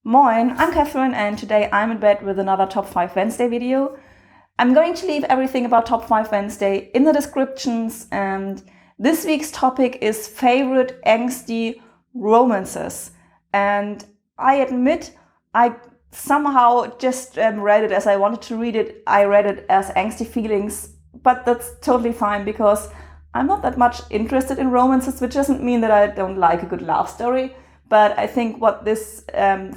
Moin, I'm Catherine and today I'm in bed with another Top 5 Wednesday video. I'm going to leave everything about Top 5 Wednesday in the descriptions, and this week's topic is favorite angsty romances. And I admit I somehow just read it as I wanted to read it. I read it as angsty feelings, but that's totally fine because I'm not that much interested in romances, which doesn't mean that I don't like a good love story. But I think what this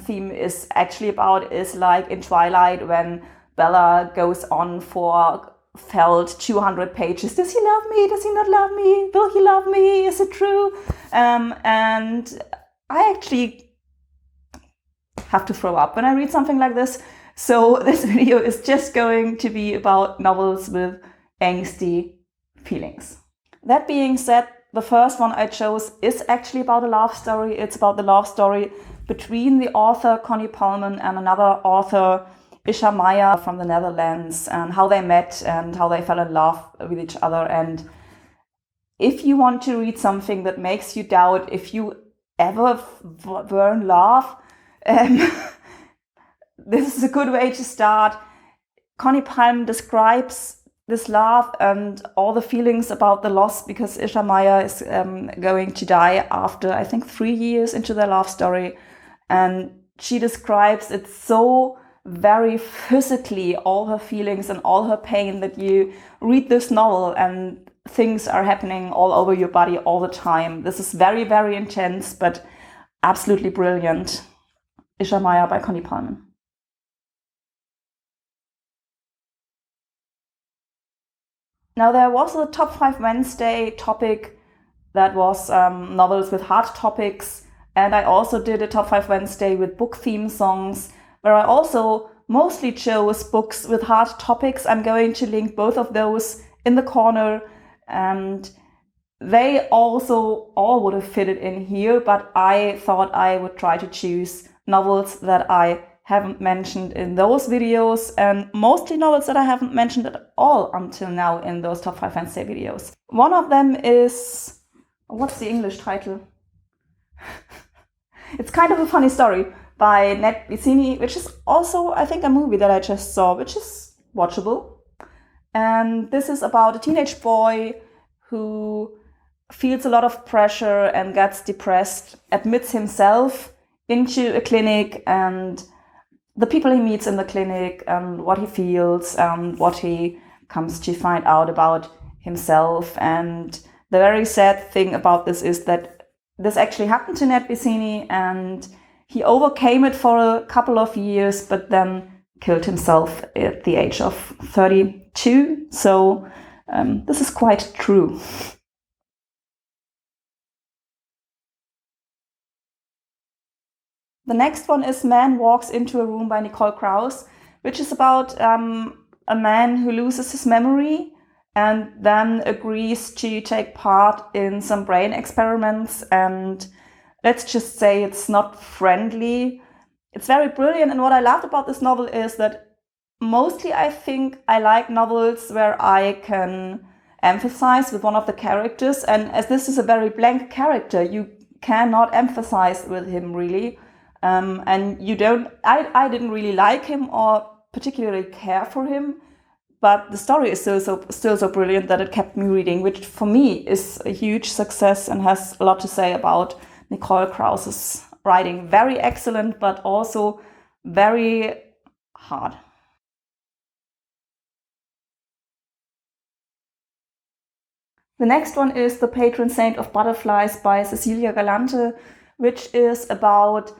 theme is actually about is like in Twilight when Bella goes on for felt 200 pages. Does he love me? Does he not love me? Will he love me? Is it true? And I actually have to throw up when I read something like this. So this video is just going to be about novels with angsty feelings. That being said, the first one I chose is actually about a love story. It's about the love story between the author Connie Palmen and another author, Ischa Meijer from the Netherlands, and how they met and how they fell in love with each other. And if you want to read something that makes you doubt if you ever were in love, this is a good way to start. Connie Palmen describes this love and all the feelings about the loss because Ischa Meijer is going to die after, I think, 3 years into their love story. And she describes it so very physically, all her feelings and all her pain, that you read this novel and things are happening all over your body all the time. This is very, very intense, but absolutely brilliant. Ischa Meijer by Connie Palmen. Now, there was a Top 5 Wednesday topic that was novels with hard topics, and I also did a Top 5 Wednesday with book theme songs, where I also mostly chose books with hard topics. I'm going to link both of those in the corner, and they also all would have fitted in here, but I thought I would try to choose novels that I haven't mentioned in those videos, and mostly novels that I haven't mentioned at all until now in those Top 5 Wednesday videos. One of them is, what's the English title? It's kind of a funny story by Vizzini, which is also, I think, a movie that I just saw, which is watchable. And this is about a teenage boy who feels a lot of pressure and gets depressed, admits himself into a clinic, and the people he meets in the clinic and what he feels and what he comes to find out about himself. And the very sad thing about this is that this actually happened to Ned Vizzini, and he overcame it for a couple of years, but then killed himself at the age of 32. So this is quite true. The next one is Man Walks into a Room by Nicole Krauss, which is about a man who loses his memory and then agrees to take part in some brain experiments. And let's just say it's not friendly. It's very brilliant. And what I loved about this novel is that mostly I think I like novels where I can empathize with one of the characters. And as this is a very blank character, you cannot empathize with him really. And you don't, I didn't really like him or particularly care for him, but the story is still so brilliant that it kept me reading, which for me is a huge success and has a lot to say about Nicole Krauss's writing. Very excellent, but also very hard. The next one is The Patron Saint of Butterflies by Cecilia Galante, which is about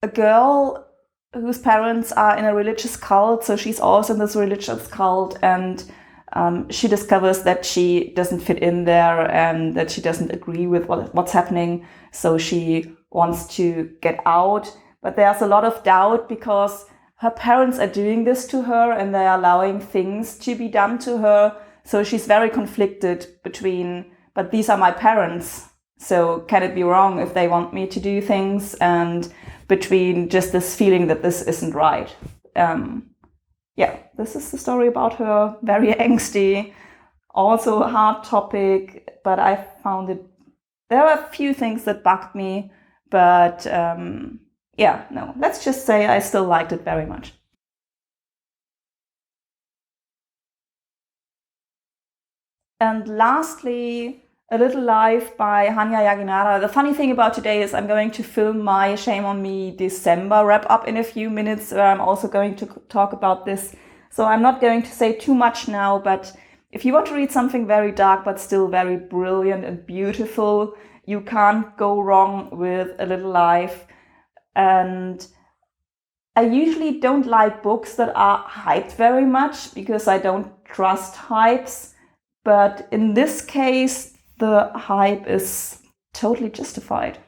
a girl whose parents are in a religious cult, so she's also in this religious cult, and she discovers that she doesn't fit in there and that she doesn't agree with what's happening, so she wants to get out. But there's a lot of doubt because her parents are doing this to her and they're allowing things to be done to her, so she's very conflicted between, but these are my parents, so can it be wrong if they want me to do things, and between just this feeling that this isn't right. Yeah, this is the story about her, very angsty, also a hard topic, but I found it, there are a few things that bugged me, but yeah, no, let's just say I still liked it very much. And lastly, A Little Life by Hanya Yanagihara. The funny thing about today is I'm going to film my Shame on Me December wrap up in a few minutes, where I'm also going to talk about this. So I'm not going to say too much now, but if you want to read something very dark but still very brilliant and beautiful, you can't go wrong with A Little Life. And I usually don't like books that are hyped very much because I don't trust hypes. But in this case, the hype is totally justified.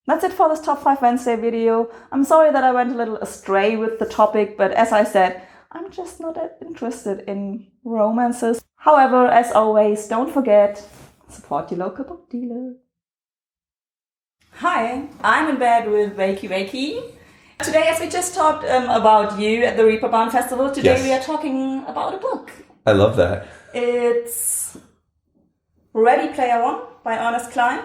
That's it for this Top 5 Wednesday video. I'm sorry that I went a little astray with the topic, but as I said, I'm just not that interested in romances. However, as always, don't forget, support your local book dealer. Hi, I'm in bed with Wakey Wakey. Today, as we just talked about you at the Reeperbahn Festival, today we are talking about a book. I love that. It's Ready Player One by Ernest Cline.